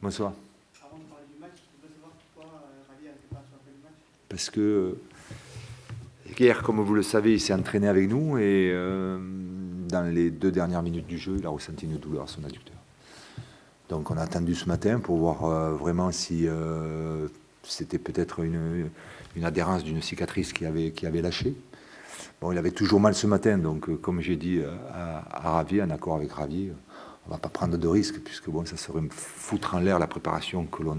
Bonsoir. Avant de parler du match, je voudrais savoir pourquoi Ravi a été pas sur le match. Parce que hier, comme vous le savez, il s'est entraîné avec nous et dans les 2 dernières minutes du jeu, il a ressenti une douleur à son adducteur. Donc on a attendu ce matin pour voir vraiment si c'était peut-être une adhérence d'une cicatrice qui avait lâché. Bon, il avait toujours mal ce matin, donc comme j'ai dit à Ravi, en accord avec Ravi, on ne va pas prendre de risques, puisque bon, ça serait me foutre en l'air la préparation que l'on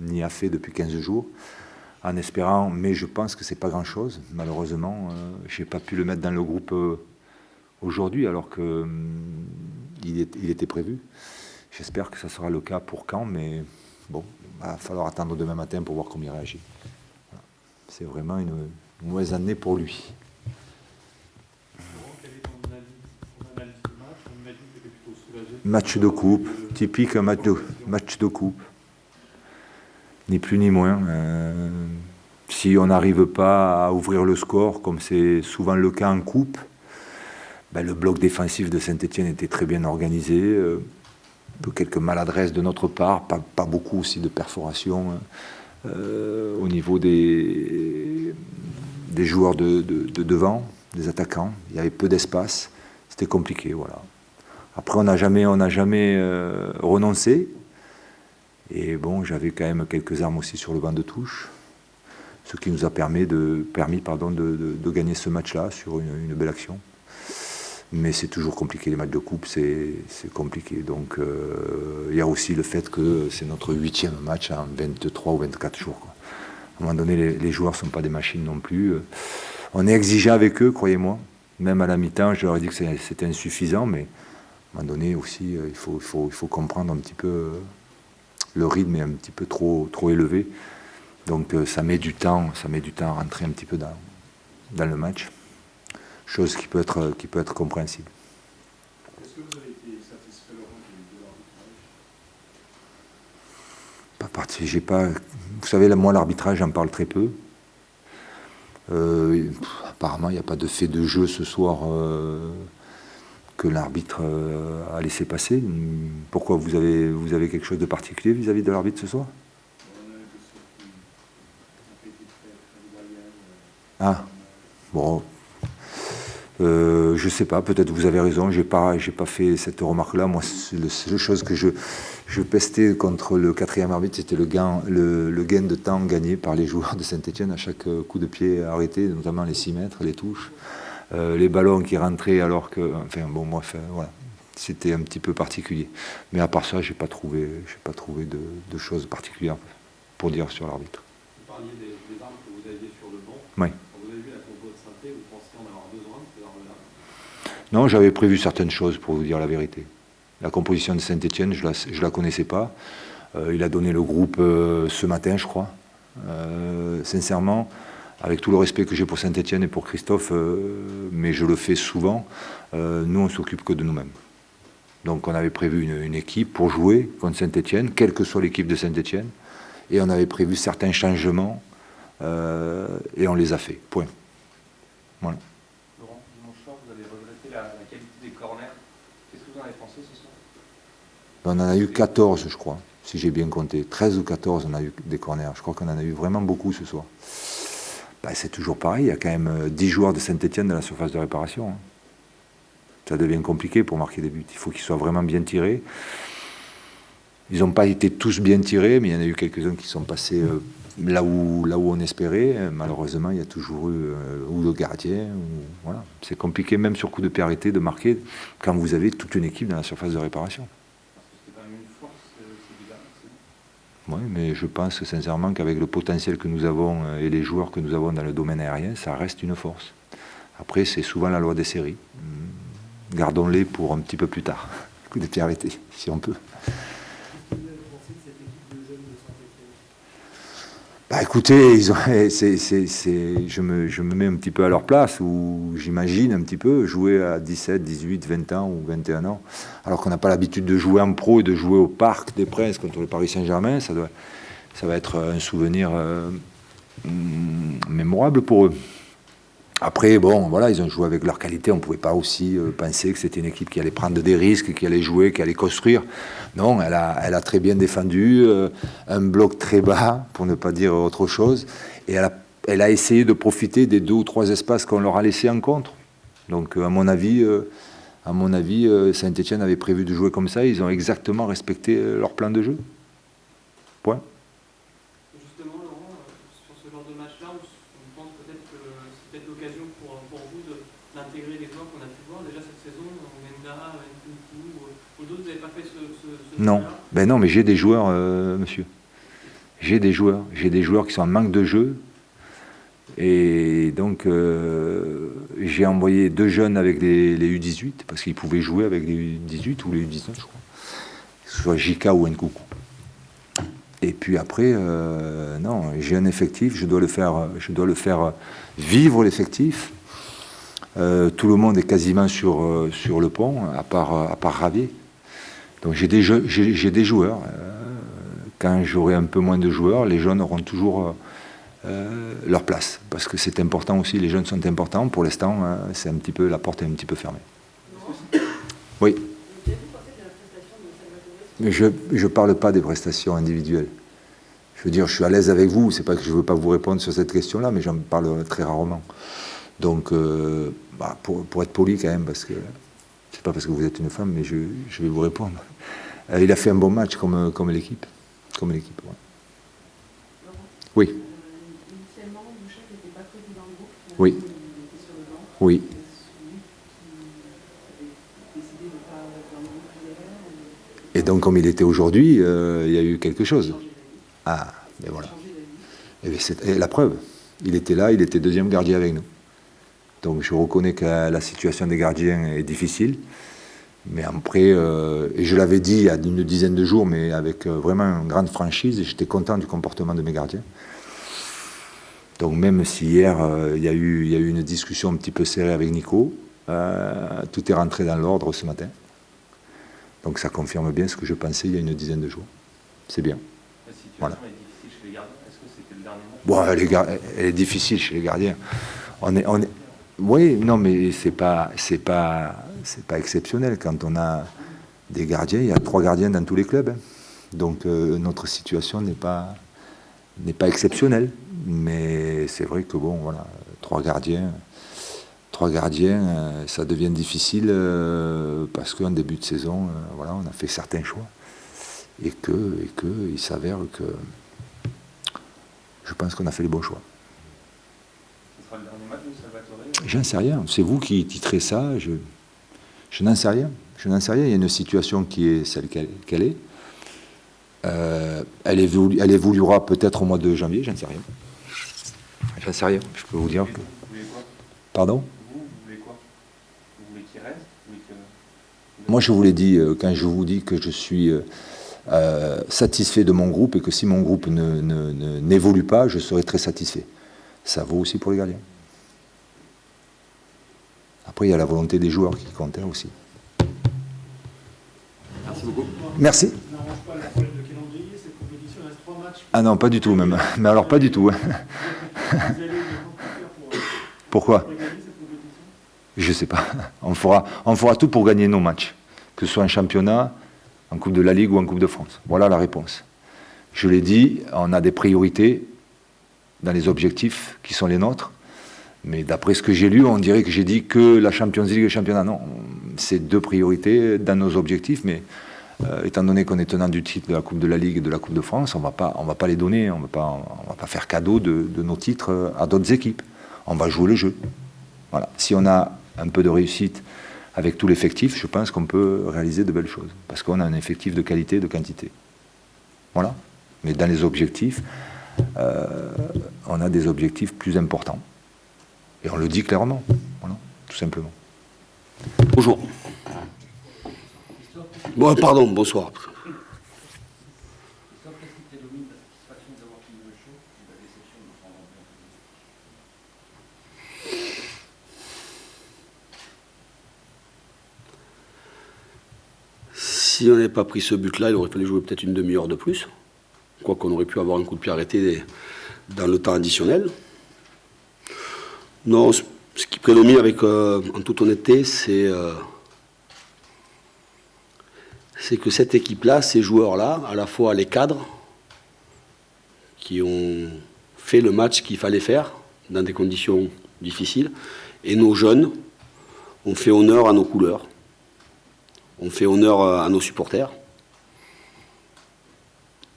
y a fait depuis 15 jours, en espérant, mais je pense que c'est pas grand-chose. Malheureusement, je n'ai pas pu le mettre dans le groupe aujourd'hui, alors qu'il était prévu. J'espère que ça sera le cas pour Caen, mais bon, il va falloir attendre demain matin pour voir comment il réagit. Voilà. C'est vraiment une mauvaise année pour lui. Quel est ton analyse du match? On m'a dit que tu étais plutôt soulagé. Match de coupe, typique match de coupe. Ni plus ni moins. Si on n'arrive pas à ouvrir le score, comme c'est souvent le cas en coupe, ben le bloc défensif de Saint-Étienne était très bien organisé. Quelques maladresses de notre part, pas beaucoup aussi de perforations au niveau des joueurs de devant, des attaquants. Il y avait peu d'espace, c'était compliqué, voilà. Après, on n'a jamais renoncé. Et bon, j'avais quand même quelques armes aussi sur le banc de touche, ce qui nous a permis de gagner ce match-là sur une belle action. Mais c'est toujours compliqué, les matchs de coupe, c'est compliqué. Donc il y a aussi le fait que c'est notre 8e match en 23 ou 24 jours. Quoi. À un moment donné, les joueurs ne sont pas des machines non plus. On est exigeant avec eux, croyez-moi. Même à la mi-temps, je leur ai dit que c'était insuffisant, mais à un moment donné aussi, il faut comprendre un petit peu le rythme est un petit peu trop élevé. Donc ça met du temps à rentrer un petit peu dans le match. Chose qui peut être compréhensible. Est-ce que vous avez été satisfait, Laurent, de l'arbitrage? Pas parti. Vous savez, moi, l'arbitrage, j'en parle très peu. Apparemment, il n'y a pas de fait de jeu ce soir que l'arbitre a laissé passer. Pourquoi vous avez quelque chose de particulier vis-à-vis de l'arbitre ce soir? On a l'impression qu'il a été très loyal. Ah, bon. Je sais pas, peut-être vous avez raison, j'ai pas fait cette remarque-là. Moi, la seule chose que je pestais contre le 4e arbitre, c'était le gain de temps gagné par les joueurs de Saint-Étienne à chaque coup de pied arrêté, notamment les 6 mètres, les touches, les ballons qui rentraient alors que... Enfin, bon, bref, voilà. C'était un petit peu particulier. Mais à part ça, j'ai pas trouvé de choses particulières pour dire sur l'arbitre. Vous parliez des armes que vous aviez sur le banc. Oui. Quand vous avez vu la compo de Saint-Étienne, vous pensiez en avoir besoin de ces armes-là? Non, j'avais prévu certaines choses, pour vous dire la vérité. La composition de Saint-Étienne, je la connaissais pas. Il a donné le groupe ce matin, je crois. Sincèrement, avec tout le respect que j'ai pour Saint-Étienne et pour Christophe, mais je le fais souvent, nous, on s'occupe que de nous-mêmes. Donc on avait prévu une équipe pour jouer contre Saint-Étienne, quelle que soit l'équipe de Saint-Étienne, et on avait prévu certains changements, et on les a fait. Point. Voilà. Laurent, dimanche soir, vous avez regretté la qualité des corners. Qu'est-ce que vous en avez pensé ce soir? On en a eu 14, je crois, si j'ai bien compté. 13 ou 14, on a eu des corners. Je crois qu'on en a eu vraiment beaucoup ce soir. Ben, c'est toujours pareil, il y a quand même 10 joueurs de Saint-Étienne dans la surface de réparation. Ça devient compliqué pour marquer des buts. Il faut qu'ils soient vraiment bien tirés. Ils n'ont pas été tous bien tirés, mais il y en a eu quelques-uns qui sont passés là où on espérait. Malheureusement, il y a toujours eu ou le gardien. Voilà. C'est compliqué, même sur coup de pied arrêté, de marquer quand vous avez toute une équipe dans la surface de réparation. C'est quand même une force, c'est bizarre. Oui, mais je pense sincèrement qu'avec le potentiel que nous avons et les joueurs que nous avons dans le domaine aérien, ça reste une force. Après, c'est souvent la loi des séries. Gardons-les pour un petit peu plus tard. Coup de pied arrêté, si on peut. Bah écoutez, je me mets un petit peu à leur place, ou j'imagine un petit peu jouer à 17, 18, 20 ans ou 21 ans, alors qu'on n'a pas l'habitude de jouer en pro et de jouer au Parc des Princes contre le Paris Saint-Germain. Ça va être un souvenir mémorable pour eux. Après, bon, voilà, ils ont joué avec leur qualité. On ne pouvait pas aussi penser que c'était une équipe qui allait prendre des risques, qui allait jouer, qui allait construire. Non, elle a très bien défendu, un bloc très bas, pour ne pas dire autre chose. Et elle a essayé de profiter des 2 ou 3 espaces qu'on leur a laissés en contre. Donc, à mon avis, Saint-Etienne avait prévu de jouer comme ça. Ils ont exactement respecté leur plan de jeu. Point. Justement, Laurent, sur ce genre de match-là, on pense peut-être que c'est peut-être l'occasion pour vous d'intégrer des joueurs qu'on a pu voir déjà cette saison, Menda, Nkunku ou d'autres. Vous n'avez pas fait ce Non, choix-là? ben non, mais j'ai des joueurs, monsieur. J'ai des joueurs qui sont en manque de jeu. Et donc, j'ai envoyé 2 jeunes avec les U18, parce qu'ils pouvaient jouer avec les U18 ou les U19, je crois. Que ce soit Jika ou Nkunku. Et puis après, non, j'ai un effectif, je dois le faire vivre l'effectif. Tout le monde est quasiment sur le pont, à part Ravier. Donc j'ai des joueurs. Quand j'aurai un peu moins de joueurs, les jeunes auront toujours leur place. Parce que c'est important aussi, les jeunes sont importants. Pour l'instant, c'est un petit peu, la porte est un petit peu fermée. Oui. Mais je ne parle pas des prestations individuelles. Je veux dire, je suis à l'aise avec vous. C'est pas que je ne veux pas vous répondre sur cette question-là, mais j'en parle très rarement. Donc, pour être poli quand même, parce que c'est pas parce que vous êtes une femme, mais je vais vous répondre. Il a fait un bon match comme l'équipe. Comme l'équipe, ouais. Oui. Initialement, Boucher n'était pas prévu dans le groupe. Oui. Il était sur le banc. Oui. Et donc, comme il était aujourd'hui, il y a eu quelque chose. Ah, mais voilà. Et la preuve, il était là, il était 2e gardien avec nous. Donc, je reconnais que la situation des gardiens est difficile. Mais après, et je l'avais dit il y a une dizaine de jours, mais avec vraiment une grande franchise, et j'étais content du comportement de mes gardiens. Donc, même si hier, il y a eu une discussion un petit peu serrée avec Nico, tout est rentré dans l'ordre ce matin. Donc ça confirme bien ce que je pensais il y a une dizaine de jours. C'est bien. La situation Voilà. est difficile chez les gardiens. Est-ce que c'était le dernier match? Bon, elle est difficile chez les gardiens. Oui, non, mais c'est pas exceptionnel. Quand on a des gardiens, il y a 3 gardiens dans tous les clubs. Hein. Donc notre situation n'est pas exceptionnelle. Mais c'est vrai que bon, voilà, 3 gardiens, ça devient difficile parce qu'en début de saison, voilà, on a fait certains choix et que il s'avère que je pense qu'on a fait les bons choix. Ce sera le dernier match de Salvatore? J'en sais rien. C'est vous qui titrez ça. Je n'en sais rien. Je n'en sais rien. Il y a une situation qui est celle qu'elle est. Elle évoluera peut-être au mois de janvier. J'en sais rien. J'en sais rien. Je peux vous dire que. Vous voulez quoi? Pardon? Vous voulez quoi? Vous voulez qu'il reste? Vous voulez que... Moi, je vous l'ai dit, quand je vous dis que je suis satisfait de mon groupe et que si mon groupe n'évolue pas, je serai très satisfait. Ça vaut aussi pour les gardiens. Après, il y a la volonté des joueurs qui compte aussi. Merci beaucoup. Merci. Ça n'arrange pas le problème de calendrier, cette compétition reste 3 matchs. Ah non, pas du tout même. Mais alors pas du tout. Vous allez le faire Pourquoi? pour gagner cette compétition? Je sais pas. On fera tout pour gagner nos matchs, que ce soit en championnat, en Coupe de la Ligue ou en Coupe de France. Voilà la réponse. Je l'ai dit, on a des priorités dans les objectifs qui sont les nôtres. Mais d'après ce que j'ai lu, on dirait que j'ai dit que la Champions League et le championnat. Non, c'est 2 priorités dans nos objectifs, mais étant donné qu'on est tenant du titre de la Coupe de la Ligue et de la Coupe de France, on va pas les donner, on va pas faire cadeau de nos titres à d'autres équipes. On va jouer le jeu. Voilà. Si on a un peu de réussite avec tout l'effectif, je pense qu'on peut réaliser de belles choses, parce qu'on a un effectif de qualité et de quantité. Voilà. Mais dans les objectifs, on a des objectifs plus importants. Et on le dit clairement, voilà, tout simplement. Bonjour. Bon, pardon, bonsoir. Si on n'avait pas pris ce but-là, il aurait fallu jouer peut-être une demi-heure de plus. Quoi qu'on aurait pu avoir un coup de pied arrêté dans le temps additionnel. Non, Prélomi, avec, en toute honnêteté, c'est que cette équipe-là, ces joueurs-là, à la fois les cadres, qui ont fait le match qu'il fallait faire, dans des conditions difficiles, et nos jeunes ont fait honneur à nos couleurs, ont fait honneur à nos supporters,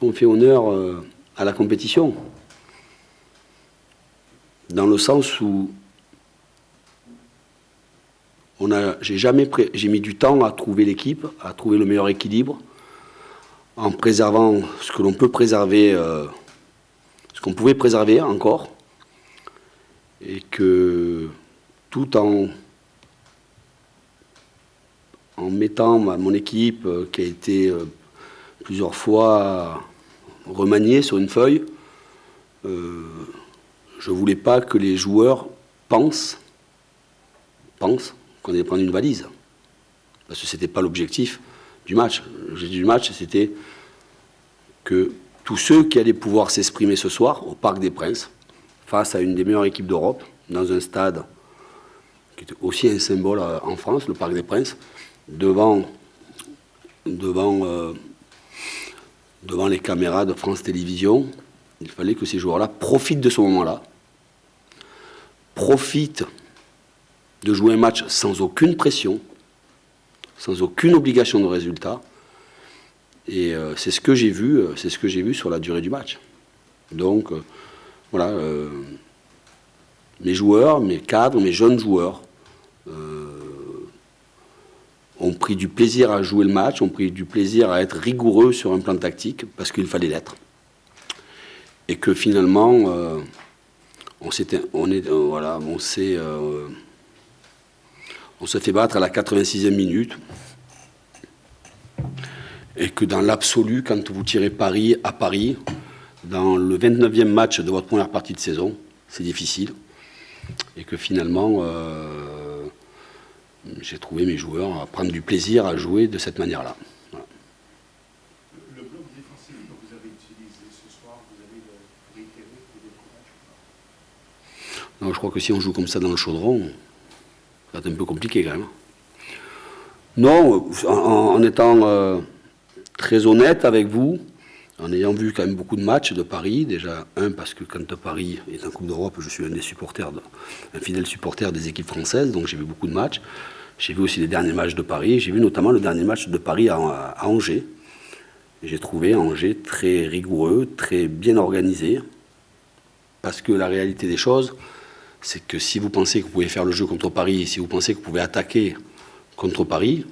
ont fait honneur à la compétition, dans le sens où j'ai mis du temps à trouver l'équipe, à trouver le meilleur équilibre, en préservant ce que l'on peut préserver, ce qu'on pouvait préserver encore, et que tout en mettant mon équipe qui a été plusieurs fois remaniée sur une feuille, je ne voulais pas que les joueurs pensent qu'on allait prendre une valise. Parce que ce n'était pas l'objectif du match. L'objectif du match, c'était que tous ceux qui allaient pouvoir s'exprimer ce soir au Parc des Princes, face à une des meilleures équipes d'Europe, dans un stade qui était aussi un symbole en France, le Parc des Princes, devant les caméras de France Télévisions, il fallait que ces joueurs-là profitent de ce moment-là, profitent de jouer un match sans aucune pression, sans aucune obligation de résultat. Et c'est ce que j'ai vu sur la durée du match. Donc, voilà, mes joueurs, mes cadres, mes jeunes joueurs ont pris du plaisir à jouer le match, ont pris du plaisir à être rigoureux sur un plan tactique, parce qu'il fallait l'être. Et que finalement, on se fait battre à la 86e minute. Et que dans l'absolu, quand vous tirez Paris à Paris, dans le 29e match de votre première partie de saison, c'est difficile. Et que finalement, j'ai trouvé mes joueurs à prendre du plaisir à jouer de cette manière-là. Voilà. Le bloc défensif que vous avez utilisé ce soir, vous allez le réitérer pour d'autres matchs? Non, je crois que si on joue comme ça dans le chaudron, ça va être un peu compliqué quand même. Non, en étant très honnête avec vous, en ayant vu quand même beaucoup de matchs de Paris, déjà, parce que quand Paris est en Coupe d'Europe, je suis un fidèle supporter des équipes françaises, donc j'ai vu beaucoup de matchs. J'ai vu aussi les derniers matchs de Paris, j'ai vu notamment le dernier match de Paris à Angers. Et j'ai trouvé Angers très rigoureux, très bien organisé, parce que la réalité des choses, c'est que si vous pensez que vous pouvez faire le jeu contre Paris, si vous pensez que vous pouvez attaquer contre Paris,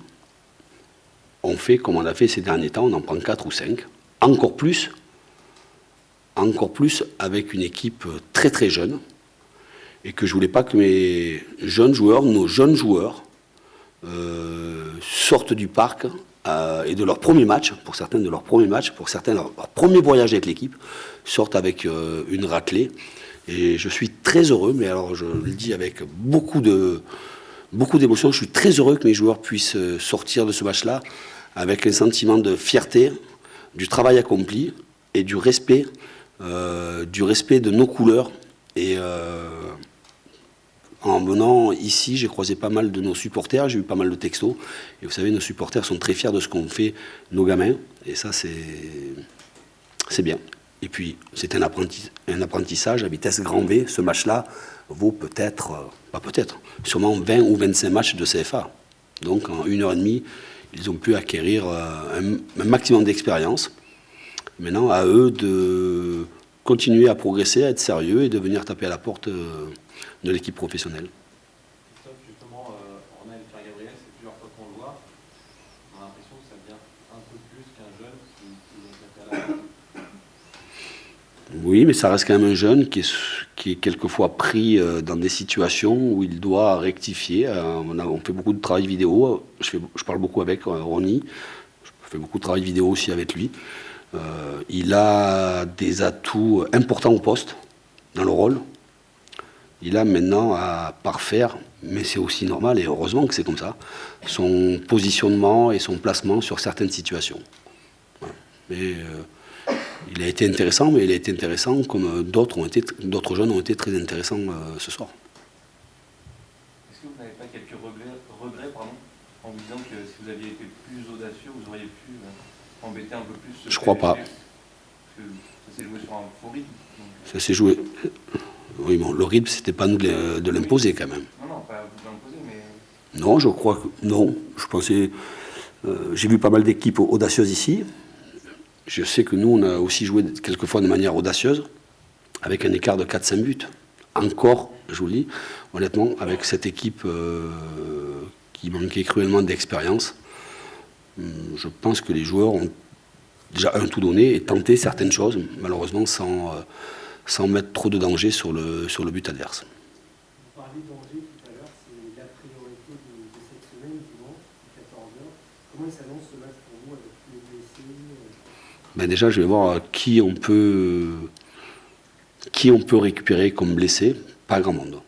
on fait comme on a fait ces derniers temps, on en prend 4 ou 5. Encore plus avec une équipe très très jeune, et que je voulais pas que mes jeunes joueurs, nos jeunes joueurs, sortent du parc et de leur premier match, pour certains de leur premier match, pour certains leur premier voyage avec l'équipe, sortent avec une raclée. Et je suis très heureux, mais alors je le dis avec beaucoup d'émotion, je suis très heureux que mes joueurs puissent sortir de ce match-là avec un sentiment de fierté, du travail accompli et du respect de nos couleurs. Et en venant ici, j'ai croisé pas mal de nos supporters, j'ai eu pas mal de textos. Et vous savez, nos supporters sont très fiers de ce qu'ont fait nos gamins. Et ça, c'est bien. Et puis, c'est un apprentissage à vitesse grand V. Ce match-là vaut sûrement 20 ou 25 matchs de CFA. Donc, en 1h30, ils ont pu acquérir un maximum d'expérience. Maintenant, à eux de continuer à progresser, à être sérieux et de venir taper à la porte de l'équipe professionnelle. Christophe, justement, Ornel et Pierre-Gabriel, c'est plusieurs fois qu'on le voit. On a l'impression que ça devient un peu plus qu'un jeune qui vient taper à la porte. Oui, mais ça reste quand même un jeune qui est quelquefois pris dans des situations où il doit rectifier. On fait beaucoup de travail vidéo. Je parle beaucoup avec Ronny. Je fais beaucoup de travail vidéo aussi avec lui. Il a des atouts importants au poste, dans le rôle. Il a maintenant à parfaire, mais c'est aussi normal, et heureusement que c'est comme ça, son positionnement et son placement sur certaines situations. Voilà. Mais il a été intéressant, mais il a été intéressant comme d'autres jeunes ont été très intéressants ce soir. pas quelques regrets en vous disant que si vous aviez été plus audacieux, vous auriez pu embêter un peu plus ce Je crois pas. PSG? Parce que ça s'est joué sur un faux rythme. Donc, Ça s'est joué. Oui, bon, le rythme, c'était pas nous de l'imposer quand même. non, pas vous l'imposer, mais Non, je crois que non. Je pensais. J'ai vu pas mal d'équipes audacieuses ici. Je sais que nous, on a aussi joué quelquefois de manière audacieuse, avec un écart de 4-5 buts. Encore, je vous le dis, honnêtement, avec cette équipe qui manquait cruellement d'expérience, je pense que les joueurs ont déjà tout donné et tenté certaines choses, malheureusement sans mettre trop de danger sur le but adverse. Vous parliez de danger tout à l'heure, c'est la priorité de cette semaine, dimanche, 14h. Comment il s'annonce ce match pour vous avec tous les blessés? Ben déjà, je vais voir qui on peut récupérer comme blessé. Pas grand monde.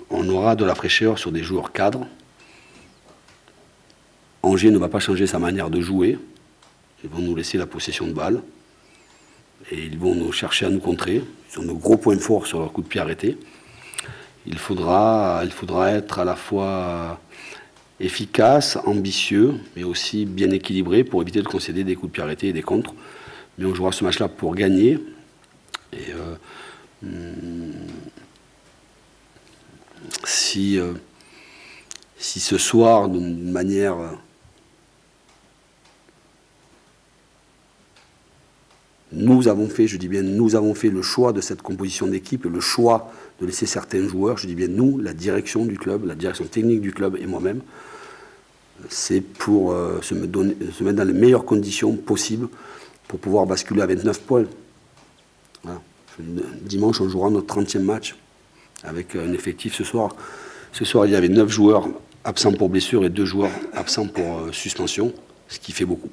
On aura de la fraîcheur sur des joueurs cadres. Angers ne va pas changer sa manière de jouer. Ils vont nous laisser la possession de balle. Et ils vont nous chercher à nous contrer. Ils ont de gros points forts sur leur coup de pied arrêté. Il faudra être à la fois efficace, ambitieux, mais aussi bien équilibré pour éviter de concéder des coups de pied arrêtés et des contres. Mais on jouera ce match-là pour gagner. Et si ce soir, d'une manière nous avons fait, je dis bien nous avons fait le choix de cette composition d'équipe, le choix de laisser certains joueurs, je dis bien nous, la direction du club, la direction technique du club et moi-même, c'est pour se mettre dans les meilleures conditions possibles pour pouvoir basculer à 29 points. Voilà. Dimanche, on jouera notre 30e match avec un effectif ce soir. Ce soir, il y avait 9 joueurs absents pour blessure et 2 joueurs absents pour suspension, ce qui fait beaucoup.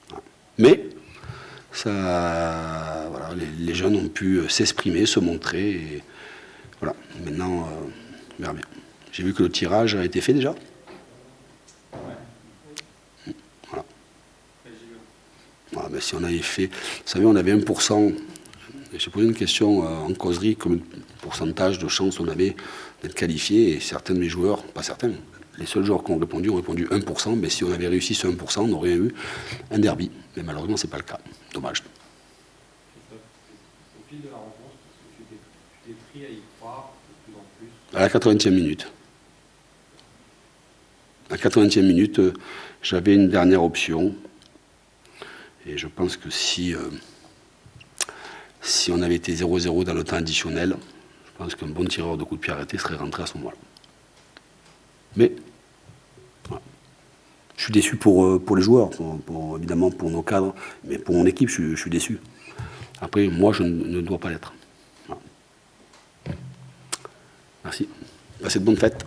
Voilà. Mais ça, voilà, les jeunes ont pu s'exprimer, se montrer. Et voilà. Maintenant, on verra bien. J'ai vu que le tirage a été fait déjà. Voilà. Voilà, ben si on avait fait, vous savez, on avait 1%. J'ai posé une question en causerie, comme pourcentage de chance on avait d'être qualifié, et certains de mes joueurs, pas certains, les seuls joueurs qui ont répondu 1%, mais si on avait réussi ce 1%, on aurait eu un derby. Mais malheureusement, ce n'est pas le cas. Dommage. au fil de la rencontre, parce que tu t'es pris à y croire de plus en plus. À la 80e minute. À la 80e minute, j'avais une dernière option. Et je pense que si on avait été 0-0 dans le temps additionnel, je pense qu'un bon tireur de coup de pied arrêté serait rentré à ce moment-là. Mais voilà. Je suis déçu pour les joueurs, évidemment pour nos cadres, mais pour mon équipe, je suis déçu. Après, moi, je ne dois pas l'être. Voilà. Merci. Passez de bonnes fêtes.